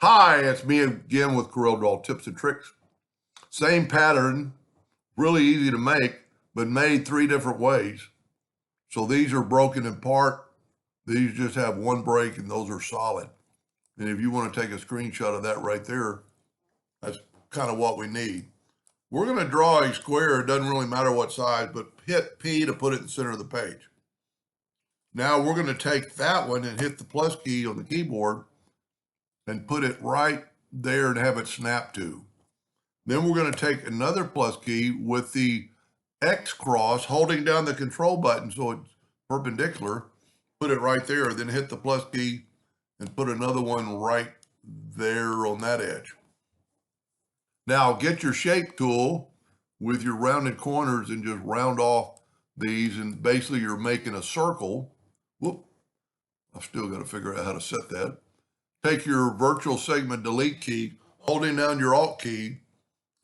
Hi, it's me again with Corel Draw Tips and Tricks. Same pattern, really easy to make, but made three different ways. So these are broken apart. These just have one break and those are solid. And if you want to take a screenshot of that right there, that's kind of what we need. We're going to draw a square. It doesn't really matter what size, but hit P to put it in the center of the page. Now we're going to take that one and hit the plus key on the keyboard and put it right there and have it snap to. Then we're going to take another plus key with the X cross, holding down the control button so it's perpendicular, put it right there, then hit the plus key and put another one right there on that edge. Now get your shape tool with your rounded corners and just round off these, and basically you're making a circle. Whoop, I've still got to figure out how to set that. Take your virtual segment delete key, holding down your Alt key,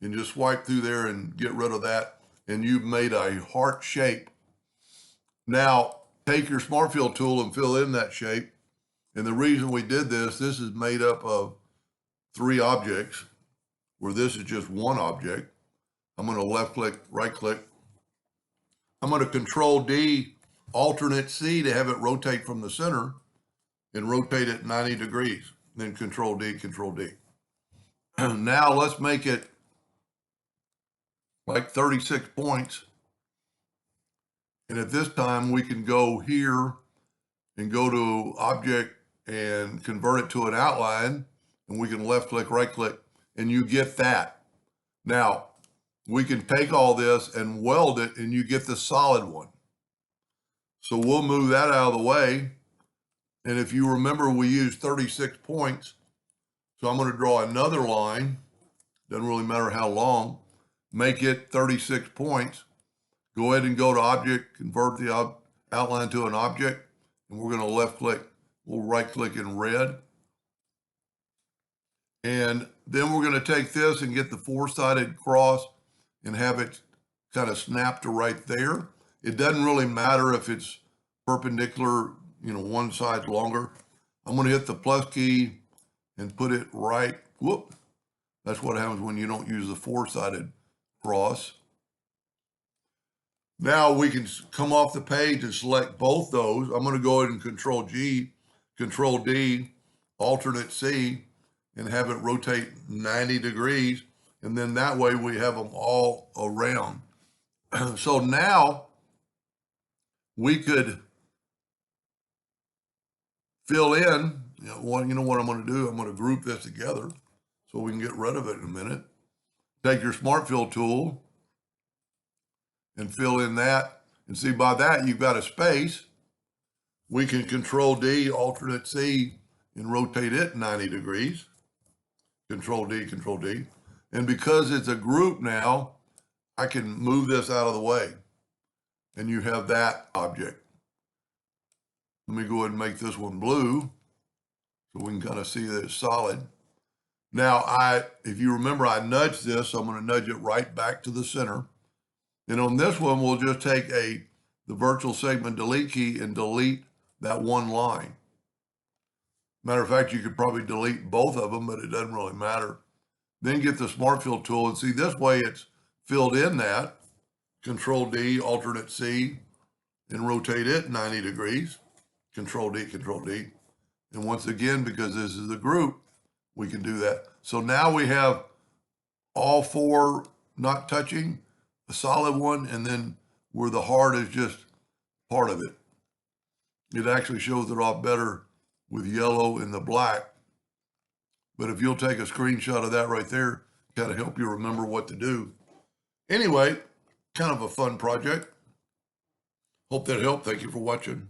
and just swipe through there and get rid of that. And you've made a heart shape. Now, take your Smart Fill tool and fill in that shape. And the reason we did this is made up of three objects, where this is just one object. I'm going to left click, right click. I'm going to Control D, Alternate C to have it rotate from the center and rotate it 90 degrees. Then Control D, Control D. Now let's make it like 36 points. And at this time we can go here and go to Object and convert it to an outline. And we can left click, right click, and you get that. Now we can take all this and weld it and you get the solid one. So we'll move that out of the way. And if you remember, we used 36 points. So I'm going to draw another line. Doesn't really matter how long. Make it 36 points. Go ahead and go to Object, convert the outline to an object. And we're going to left click. We'll right click in red. And then we're going to take this and get the four-sided cross and have it kind of snap to right there. It doesn't really matter if it's perpendicular, one side's longer. I'm going to hit the plus key and put it right. Whoop. That's what happens when you don't use the four-sided cross. Now we can come off the page and select both those. I'm going to go ahead and Control G, Control D, Alternate C, and have it rotate 90 degrees. And then that way we have them all around. So now we could fill in, what I'm going to do? I'm going to group this together so we can get rid of it in a minute. Take your Smart Fill tool and fill in that. And see, by that, you've got a space. We can Control D, Alternate C, and rotate it 90 degrees. Control D, Control D. And because it's a group now, I can move this out of the way. And you have that object. Let me go ahead and make this one blue so we can kind of see that it's solid. Now, if you remember, I nudged this, so I'm going to nudge it right back to the center. And on this one, we'll just take the virtual segment delete key and delete that one line. Matter of fact, you could probably delete both of them, but it doesn't really matter. Then get the Smart Fill tool and see this way it's filled in that. Control D, Alternate C, and rotate it 90 degrees. Control D, Control D. And once again, because this is a group, we can do that. So now we have all four not touching, a solid one, and then where the heart is just part of it. It actually shows it off better with yellow and the black. But if you'll take a screenshot of that right there, kind of help you remember what to do. Anyway, kind of a fun project. Hope that helped. Thank you for watching.